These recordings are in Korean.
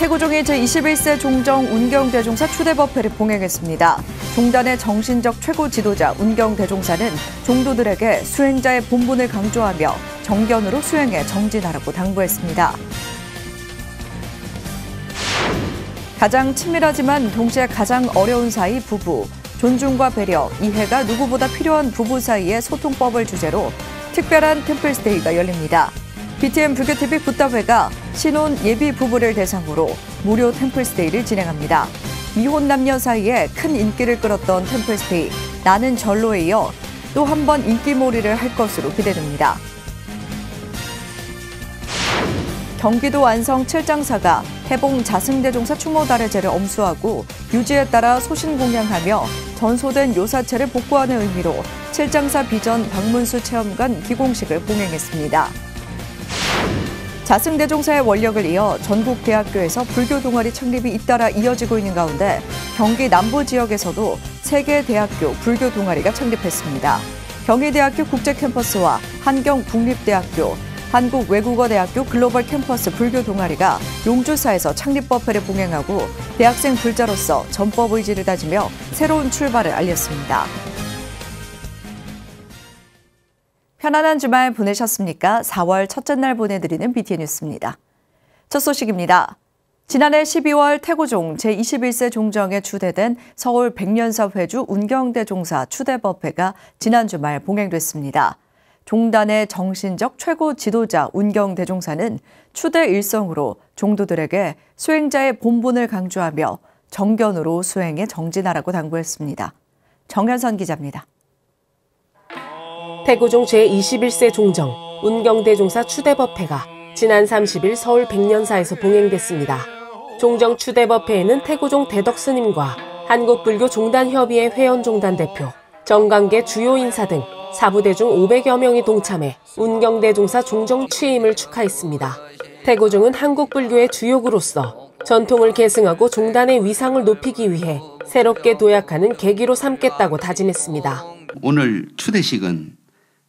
태고종이 제21세 종정 운경대종사 추대법회를 봉행했습니다. 종단의 정신적 최고 지도자 운경대종사는 종도들에게 수행자의 본분을 강조하며 정견으로 수행에 정진하라고 당부했습니다. 가장 친밀하지만 동시에 가장 어려운 사이 부부, 존중과 배려, 이해가 누구보다 필요한 부부 사이의 소통법을 주제로 특별한 템플스테이가 열립니다. BTN 불교TV 붓다회가 신혼 예비 부부를 대상으로 무료 템플스테이를 진행합니다. 미혼 남녀 사이에 큰 인기를 끌었던 템플스테이 나는 절로에 이어 또 한 번 인기몰이를 할 것으로 기대됩니다. 경기도 안성 칠장사가 해봉 자승대종사 추모다래제를 엄수하고 유지에 따라 소신공양하며 전소된 요사체를 복구하는 의미로 칠장사 비전 박문수 체험관 기공식을 봉행했습니다. 자승대종사의 원력을 이어 전국 대학교에서 불교 동아리 창립이 잇따라 이어지고 있는 가운데 경기 남부 지역에서도 3개 대학교 불교 동아리가 창립했습니다. 경희대학교 국제캠퍼스와 한경국립대학교, 한국외국어대학교 글로벌 캠퍼스 불교 동아리가 용주사에서 창립법회를 봉행하고 대학생 불자로서 전법 의지를 다지며 새로운 출발을 알렸습니다. 편안한 주말 보내셨습니까? 4월 첫째 날 보내드리는 BTN 뉴스입니다. 첫 소식입니다. 지난해 12월 태고종 제21세 종정에 추대된 서울 백년사 회주 운경대종사 추대법회가 지난 주말 봉행됐습니다. 종단의 정신적 최고 지도자 운경대종사는 추대 일성으로 종도들에게 수행자의 본분을 강조하며 정견으로 수행에 정진하라고 당부했습니다. 정현선 기자입니다. 태고종 제21세 종정 운경대종사 추대법회가 지난 30일 서울 백년사에서 봉행됐습니다. 종정 추대법회에는 태고종 대덕스님과 한국불교종단협의회 회원종단 대표, 정관계 주요 인사 등 사부대중 500여 명이 동참해 운경대종사 종정 취임을 축하했습니다. 태고종은 한국불교의 주역으로서 전통을 계승하고 종단의 위상을 높이기 위해 새롭게 도약하는 계기로 삼겠다고 다짐했습니다. 오늘 추대식은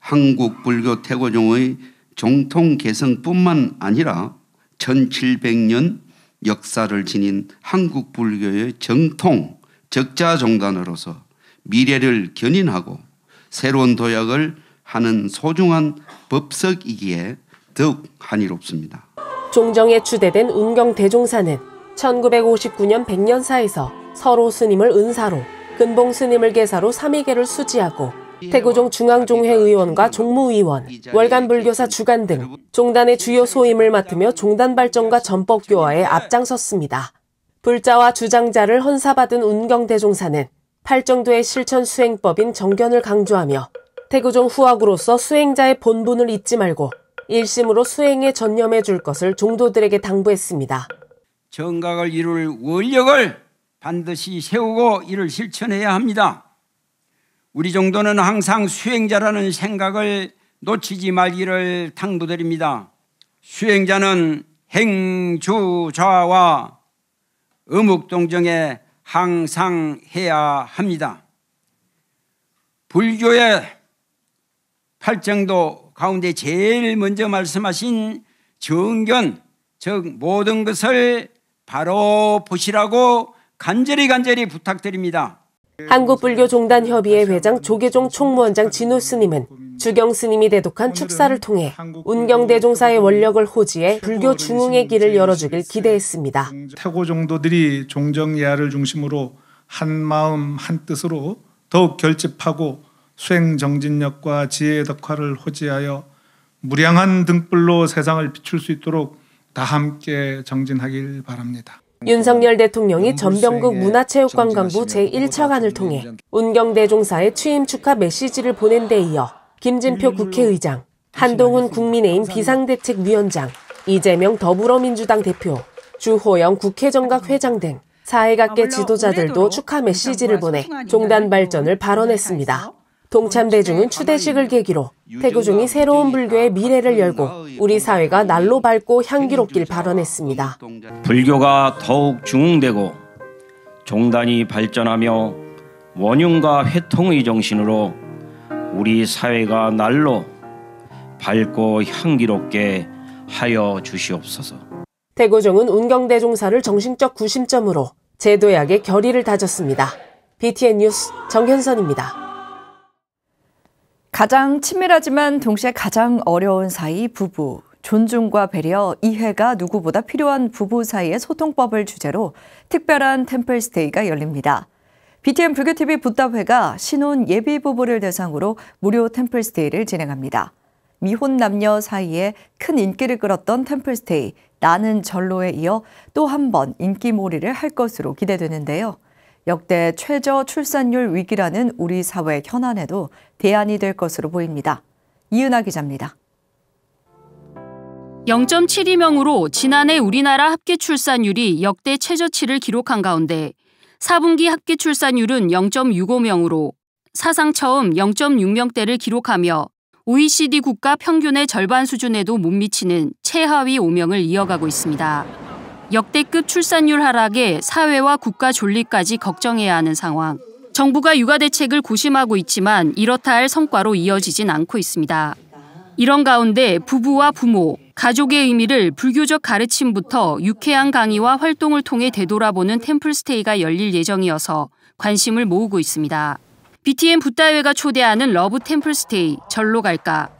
한국불교 태고종의 정통 계승뿐만 아니라 1700년 역사를 지닌 한국불교의 정통 적자종단으로서 미래를 견인하고 새로운 도약을 하는 소중한 법석이기에 더욱 한이롭습니다. 종정에 추대된 운경대종사는 1959년 백년사에서 설호 스님을 은사로, 근봉 스님을 계사로 3위계를 수지하고 태고종 중앙종회 의원과 종무위원, 월간 불교사 주간 등 종단의 주요 소임을 맡으며 종단 발전과 전법 교화에 앞장섰습니다. 불자와 주장자를 헌사받은 운경대종사는 팔정도의 실천 수행법인 정견을 강조하며 태고종 후학으로서 수행자의 본분을 잊지 말고 일심으로 수행에 전념해 줄 것을 종도들에게 당부했습니다. 정각을 이룰 원력을 반드시 세우고 이를 실천해야 합니다. 우리 종도는 항상 수행자라는 생각을 놓치지 말기를 당부드립니다. 수행자는 행주좌와 의묵동정에 항상 해야 합니다. 불교의 팔정도 가운데 제일 먼저 말씀하신 정견, 즉 모든 것을 바로 보시라고 간절히 부탁드립니다. 한국불교종단협의회 회장 조계종 총무원장 진우 스님은 주경 스님이 대독한 축사를 통해 운경대종사의 원력을 호지해 불교 중흥의 길을 열어주길 기대했습니다. 태고종도들이 종정예하를 중심으로 한 마음 한 뜻으로 더욱 결집하고 수행정진력과 지혜의 덕화를 호지하여 무량한 등불로 세상을 비출 수 있도록 다 함께 정진하길 바랍니다. 윤석열 대통령이 전병국 문화체육관광부 제1차관을 통해 운경대종사의 취임 축하 메시지를 보낸 데 이어 김진표 국회의장, 한동훈 국민의힘 비상대책위원장, 이재명 더불어민주당 대표, 주호영 국회정각 회장 등 사회각계 지도자들도 축하 메시지를 보내 종단 발전을 발언했습니다. 동참 대중은 추대식을 계기로 태고종이 새로운 불교의 미래를 열고 우리 사회가 날로 밝고 향기롭길 발언했습니다. 불교가 더욱 중흥되고 종단이 발전하며 원흉과 회통의 정신으로 우리 사회가 날로 밝고 향기롭게 하여 주시옵소서. 태고종은 운경대종사를 정신적 구심점으로 제도약의 결의를 다졌습니다. BTN 뉴스 정현선입니다. 가장 친밀하지만 동시에 가장 어려운 사이 부부. 존중과 배려, 이해가 누구보다 필요한 부부 사이의 소통법을 주제로 특별한 템플스테이가 열립니다. BTN 불교TV 붓다회가 신혼 예비 부부를 대상으로 무료 템플스테이를 진행합니다. 미혼 남녀 사이에 큰 인기를 끌었던 템플스테이 나는 절로에 이어 또 한 번 인기몰이를 할 것으로 기대되는데요. 역대 최저 출산율 위기라는 우리 사회 현안에도 대안이 될 것으로 보입니다. 이은하 기자입니다. 0.72명으로 지난해 우리나라 합계 출산율이 역대 최저치를 기록한 가운데 4분기 합계 출산율은 0.65명으로 사상 처음 0.6명대를 기록하며 OECD 국가 평균의 절반 수준에도 못 미치는 최하위 5명을 이어가고 있습니다. 역대급 출산율 하락에 사회와 국가 존립까지 걱정해야 하는 상황. 정부가 육아 대책을 고심하고 있지만 이렇다 할 성과로 이어지진 않고 있습니다. 이런 가운데 부부와 부모, 가족의 의미를 불교적 가르침부터 유쾌한 강의와 활동을 통해 되돌아보는 템플스테이가 열릴 예정이어서 관심을 모으고 있습니다. BTN 붓다회가 초대하는 러브 템플스테이, 절로 갈까?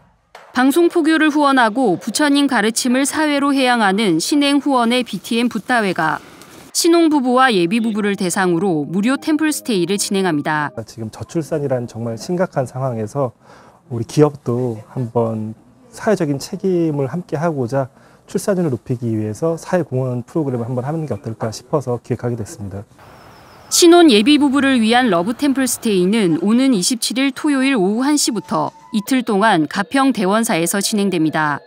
방송 포교를 후원하고 부처님 가르침을 사회로 해양하는 신행 후원의 BTN 붓다회가 신혼부부와 예비부부를 대상으로 무료 템플스테이를 진행합니다. 지금 저출산이라는 정말 심각한 상황에서 우리 기업도 한번 사회적인 책임을 함께 하고자 출산율을 높이기 위해서 사회공헌 프로그램을 한번 하는 게 어떨까 싶어서 기획하게 됐습니다. 신혼 예비부부를 위한 러브 템플스테이는 오는 27일 토요일 오후 1시부터 이틀 동안 가평 대원사에서 진행됩니다.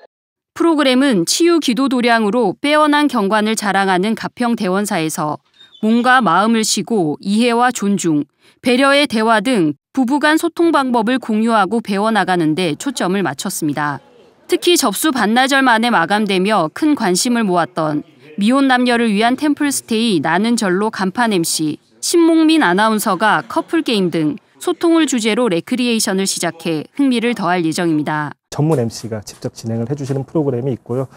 프로그램은 치유 기도 도량으로 빼어난 경관을 자랑하는 가평 대원사에서 몸과 마음을 쉬고 이해와 존중, 배려의 대화 등 부부간 소통 방법을 공유하고 배워나가는 데 초점을 맞췄습니다. 특히 접수 반나절 만에 마감되며 큰 관심을 모았던 미혼 남녀를 위한 템플스테이 나는 절로 간판 MC, 신목민 아나운서가 커플 게임 등 소통을 주제로 레크리에이션을 시작해 흥미를 더할 예정입니다. 전문 MC가 직접 진행을 해주시는 프로그램이 있고요.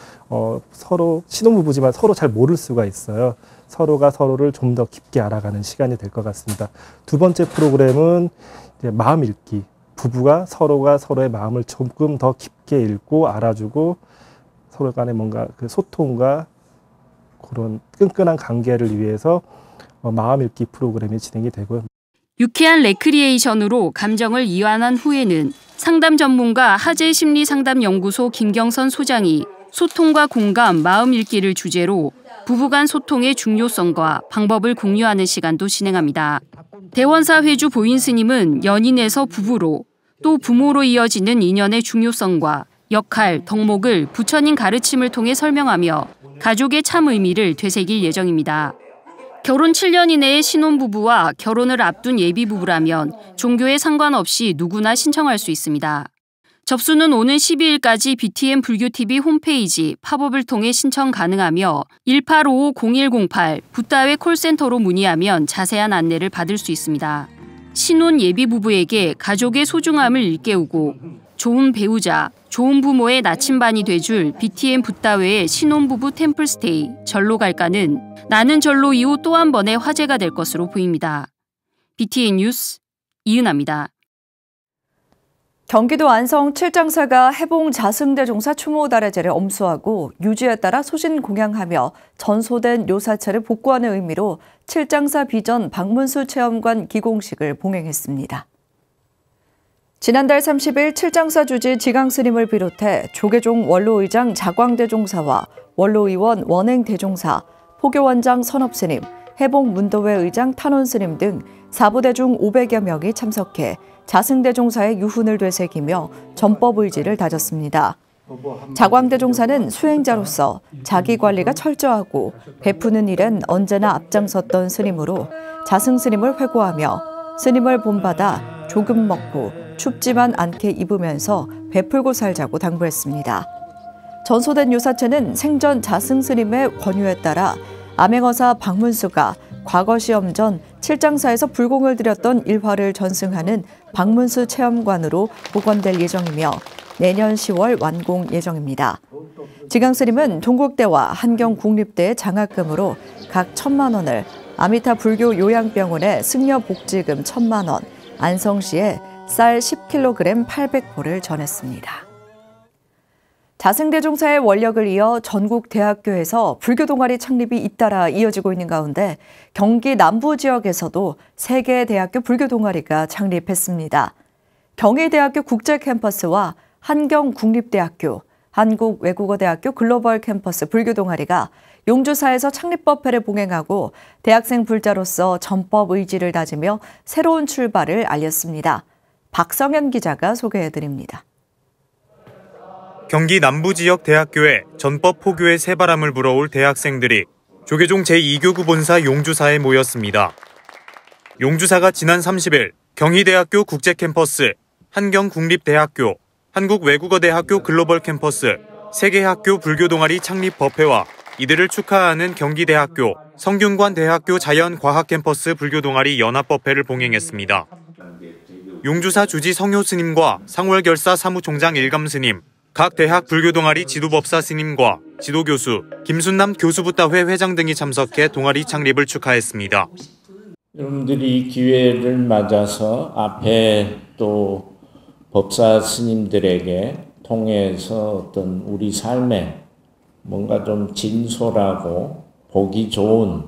서로 신혼부부지만 서로 잘 모를 수가 있어요. 서로가 서로를 좀 더 깊게 알아가는 시간이 될 것 같습니다. 두 번째 프로그램은 이제 마음 읽기. 부부가 서로가 서로의 마음을 조금 더 깊게 읽고 알아주고 서로 간에 뭔가 그 소통과 그런 끈끈한 관계를 위해서 마음 읽기 프로그램이 진행이 되고요. 유쾌한 레크리에이션으로 감정을 이완한 후에는 상담 전문가 하재심리상담연구소 김경선 소장이 소통과 공감, 마음 읽기를 주제로 부부간 소통의 중요성과 방법을 공유하는 시간도 진행합니다. 대원사 회주 보인 스님은 연인에서 부부로 또 부모로 이어지는 인연의 중요성과 역할, 덕목을 부처님 가르침을 통해 설명하며 가족의 참 의미를 되새길 예정입니다. 결혼 7년 이내의 신혼부부와 결혼을 앞둔 예비부부라면 종교에 상관없이 누구나 신청할 수 있습니다. 접수는 오는 12일까지 BTN 불교TV 홈페이지 팝업을 통해 신청 가능하며 1855-0108 붓다회 콜센터로 문의하면 자세한 안내를 받을 수 있습니다. 신혼 예비부부에게 가족의 소중함을 일깨우고 좋은 배우자, 좋은 부모의 나침반이 돼줄 BTN 붓다회의 신혼부부 템플스테이 절로 갈까는 나는 절로 이후 또 한 번의 화제가 될 것으로 보입니다. BTN 뉴스 이은하입니다. 경기도 안성 칠장사가 해봉 자승대종사 추모다래제를 엄수하고 유지에 따라 소신 공양하며 전소된 묘사체를 복구하는 의미로 칠장사 비전 박문수 체험관 기공식을 봉행했습니다. 지난달 30일 칠장사 주지 지강스님을 비롯해 조계종 원로의장 자광대종사와 원로의원 원행대종사, 포교원장 선업스님, 해봉문도회 의장 탄원스님 등 4부대 중 500여 명이 참석해 자승대종사의 유훈을 되새기며 전법 의지를 다졌습니다. 자광대종사는 수행자로서 자기 관리가 철저하고 베푸는 일엔 언제나 앞장섰던 스님으로 자승스님을 회고하며 스님을 본받아 조금 먹고 춥지만 않게 입으면서 베풀고 살자고 당부했습니다. 전소된 요사체는 생전 자승스님의 권유에 따라 암행어사 박문수가 과거 시험 전 칠장사에서 불공을 들였던 일화를 전승하는 박문수 체험관으로 복원될 예정이며 내년 10월 완공 예정입니다. 지강스님은 동국대와 한경국립대의 장학금으로 각 1,000만 원을, 아미타 불교 요양병원에 승려복지금 1,000만 원, 안성시에 쌀 10kg 800포를 전했습니다. 자승대종사의 원력을 이어 전국 대학교에서 불교 동아리 창립이 잇따라 이어지고 있는 가운데 경기 남부 지역에서도 3개의 대학교 불교 동아리가 창립했습니다. 경희대학교 국제캠퍼스와 한경국립대학교, 한국외국어대학교 글로벌 캠퍼스 불교 동아리가 용주사에서 창립법회를 봉행하고 대학생 불자로서 전법 의지를 다지며 새로운 출발을 알렸습니다. 박성현 기자가 소개해드립니다. 경기 남부 지역 대학교에 전법 포교의 새바람을 불어올 대학생들이 조계종 제2교구 본사 용주사에 모였습니다. 용주사가 지난 30일 경희대학교 국제캠퍼스, 한경국립대학교, 한국외국어대학교 글로벌 캠퍼스 3개 학교 불교 동아리 창립 법회와 이들을 축하하는 경기대학교, 성균관대학교 자연과학 캠퍼스 불교 동아리 연합법회를 봉행했습니다. 용주사 주지 성효 스님과 상월결사 사무총장 일감 스님, 각 대학 불교 동아리 지도법사 스님과 지도교수, 김순남 교수부다회 회장 등이 참석해 동아리 창립을 축하했습니다. 여러분들이 이 기회를 맞아서 앞에 또 법사 스님들에게 통해서 어떤 우리 삶에 뭔가 좀 진솔하고 보기 좋은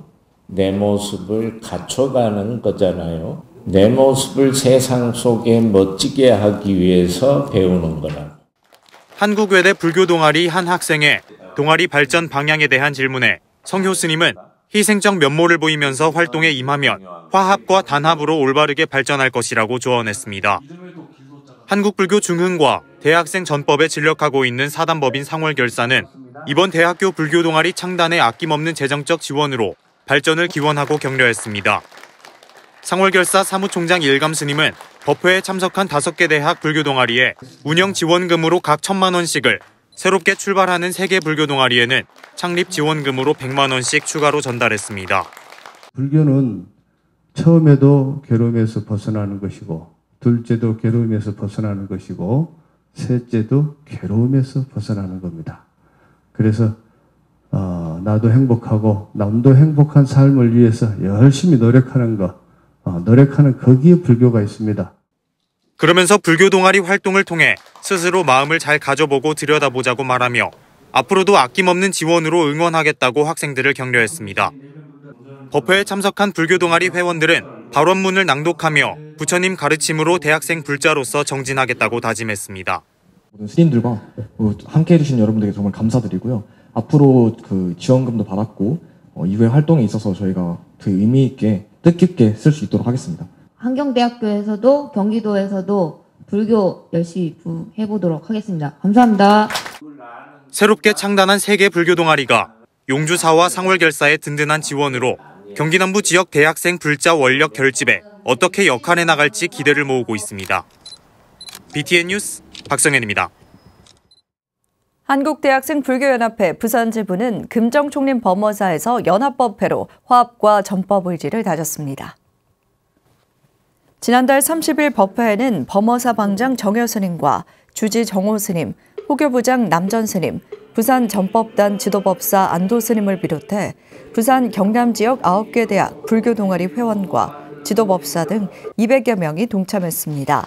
내 모습을 갖춰가는 거잖아요. 내 모습을 세상 속에 멋지게 하기 위해서 배우는 거라. 한국외대 불교 동아리 한 학생의 동아리 발전 방향에 대한 질문에 성효 스님은 희생적 면모를 보이면서 활동에 임하면 화합과 단합으로 올바르게 발전할 것이라고 조언했습니다. 한국불교 중흥과 대학생 전법에 진력하고 있는 사단법인 상월결사는 이번 대학교 불교 동아리 창단에 아낌없는 재정적 지원으로 발전을 기원하고 격려했습니다. 상월결사 사무총장 일감 스님은 법회에 참석한 5개 대학 불교 동아리에 운영 지원금으로 각 1,000만 원씩을, 새롭게 출발하는 3개 불교 동아리에는 창립 지원금으로 100만 원씩 추가로 전달했습니다. 불교는 처음에도 괴로움에서 벗어나는 것이고, 둘째도 괴로움에서 벗어나는 것이고, 셋째도 괴로움에서 벗어나는 겁니다. 그래서 나도 행복하고 남도 행복한 삶을 위해서 열심히 노력하는 것, 노력하는 거기에 불교가 있습니다. 그러면서 불교 동아리 활동을 통해 스스로 마음을 잘 가져보고 들여다보자고 말하며 앞으로도 아낌없는 지원으로 응원하겠다고 학생들을 격려했습니다. 법회에 참석한 불교 동아리 회원들은 발언문을 낭독하며 부처님 가르침으로 대학생 불자로서 정진하겠다고 다짐했습니다. 모든 스님들과 함께해 주신 여러분들에게 정말 감사드리고요. 앞으로 지원금도 받았고 이후의 활동에 있어서 저희가 그 의미 있게 뜻깊게 쓸 수 있도록 하겠습니다. 한경대학교에서도 경기도에서도 불교 열심히 해보도록 하겠습니다. 감사합니다. 새롭게 창단한 3개 불교 동아리가 용주사와 상월결사의 든든한 지원으로 경기 남부 지역 대학생 불자 원력 결집에 어떻게 역할해 나갈지 기대를 모으고 있습니다. BTN 뉴스 박성현입니다. 한국대학생 불교연합회 부산지부는 금정총림 범어사에서 연합법회로 화합과 전법 의지를 다졌습니다. 지난달 30일 법회에는 범어사 방장 정여 스님과 주지 정호 스님, 호교부장 남전 스님, 부산 전법단 지도법사 안도 스님을 비롯해 부산 경남 지역 9개 대학 불교 동아리 회원과 지도법사 등 200여 명이 동참했습니다.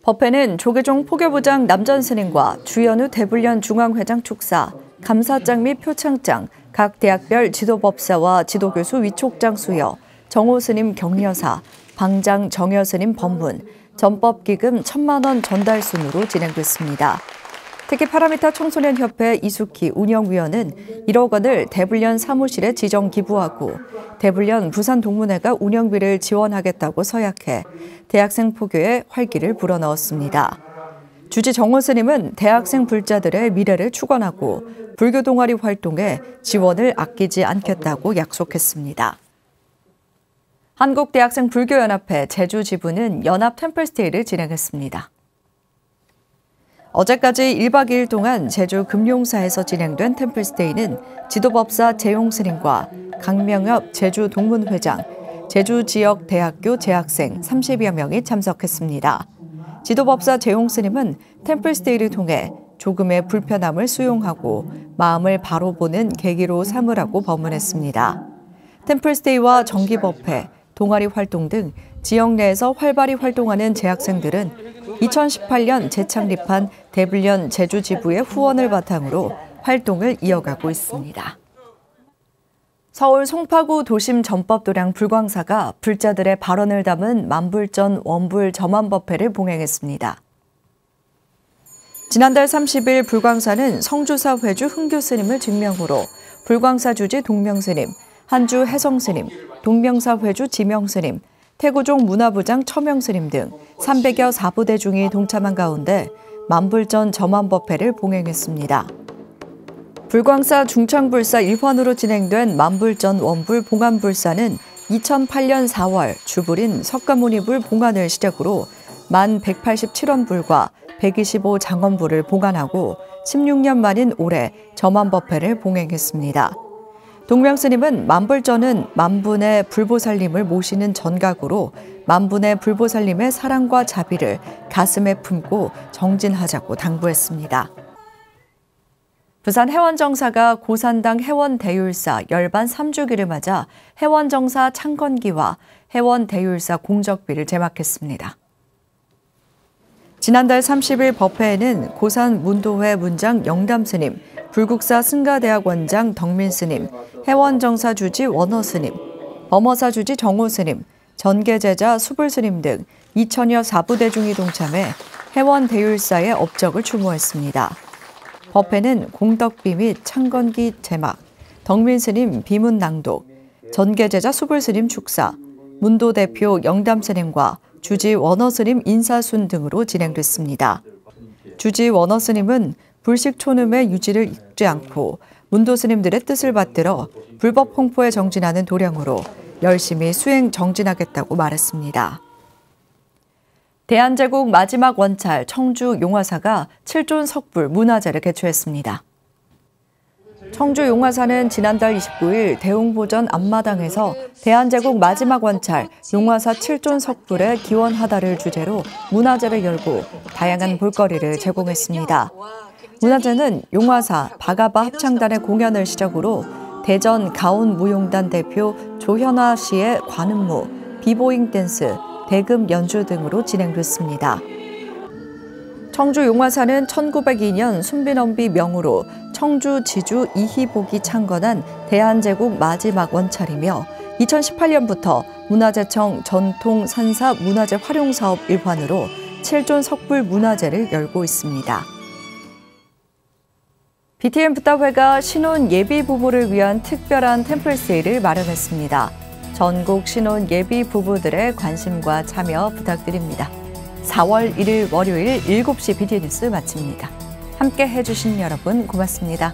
법회는 조계종 포교부장 남전 스님과 주연우 대불련 중앙회장 축사, 감사장 및 표창장, 각 대학별 지도법사와 지도교수 위촉장 수여, 정호 스님 격려사, 방장 정여 스님 법문, 전법기금 1,000만 원 전달 순으로 진행됐습니다. 특히 파라미타 청소년협회 이숙희 운영위원은 1억 원을 대불련 사무실에 지정 기부하고 대불련 부산동문회가 운영비를 지원하겠다고 서약해 대학생 포교에 활기를 불어넣었습니다. 주지 정호 스님은 대학생 불자들의 미래를 축원하고 불교 동아리 활동에 지원을 아끼지 않겠다고 약속했습니다. 한국대학생 불교연합회 제주지부는 연합 템플스테이를 진행했습니다. 어제까지 1박 2일 동안 제주 금룡사에서 진행된 템플스테이는 지도법사 재용 스님과 강명엽 제주 동문회장, 제주 지역 대학교 재학생 30여 명이 참석했습니다. 지도법사 재용 스님은 템플스테이를 통해 조금의 불편함을 수용하고 마음을 바로 보는 계기로 삼으라고 법문했습니다. 템플스테이와 정기법회, 동아리 활동 등 지역 내에서 활발히 활동하는 재학생들은 2018년 재창립한 대불련 제주지부의 후원을 바탕으로 활동을 이어가고 있습니다. 서울 송파구 도심 전법도량 불광사가 불자들의 발언을 담은 만불전 원불 점안법회를 봉행했습니다. 지난달 30일 불광사는 성주사 회주 흥교 스님을 증명으로 불광사 주지 동명스님, 한주 해성스님, 동명사 회주 지명스님, 태고종 문화부장 처명스님 등 300여 사부대 중이 동참한 가운데 만불전 점안법회를 봉행했습니다. 불광사 중창불사 일환으로 진행된 만불전 원불 봉안불사는 2008년 4월 주불인 석가모니불 봉안을 시작으로 만 187원불과 125 장원불을 봉안하고 16년 만인 올해 점안법회를 봉행했습니다. 동명스님은 만불전은 만분의 불보살님을 모시는 전각으로 만분의 불보살님의 사랑과 자비를 가슴에 품고 정진하자고 당부했습니다. 부산 해원정사가 고산당 해원대율사 열반 3주기를 맞아 해원정사 창건기와 해원대율사 공적비를 제막했습니다. 지난달 30일 법회에는 고산 문도회 문장 영담스님, 불국사 승가대학원장 덕민스님, 해원정사 주지 원어스님, 범어사 주지 정호스님, 전계제자 수불스님 등 2000여 사부대 중이 동참해 해원대율사의 업적을 추모했습니다. 법회는 공덕비 및 창건기 제막, 덕민스님 비문 낭독, 전계제자 수불스님 축사, 문도 대표 영담스님과 주지 원어스님 인사순 등으로 진행됐습니다. 주지 원어스님은 불식 촌음의 유지를 잊지 않고 문도 스님들의 뜻을 받들어 불법 홍포에 정진하는 도량으로 열심히 수행 정진하겠다고 말했습니다. 대한제국 마지막 원찰 청주 용화사가 7존 석불 문화제를 개최했습니다. 청주 용화사는 지난달 29일 대웅보전 앞마당에서 대한제국 마지막 원찰 용화사 7존 석불의 기원하다를 주제로 문화제를 열고 다양한 볼거리를 제공했습니다. 문화제는 용화사 바가바 합창단의 공연을 시작으로 대전 가온무용단 대표 조현아 씨의 관음무, 비보잉 댄스, 대금 연주 등으로 진행됐습니다. 청주 용화사는 1902년 순빈엄비 명으로 청주 지주 이희복이 창건한 대한제국 마지막 원찰이며 2018년부터 문화재청 전통 산사 문화재 활용사업 일환으로 7존 석불 문화제를 열고 있습니다. BTM 부타회가 신혼 예비 부부를 위한 특별한 템플 세일을 마련했습니다. 전국 신혼 예비 부부들의 관심과 참여 부탁드립니다. 4월 1일 월요일 7시 BTN 뉴스 마칩니다. 함께 해주신 여러분 고맙습니다.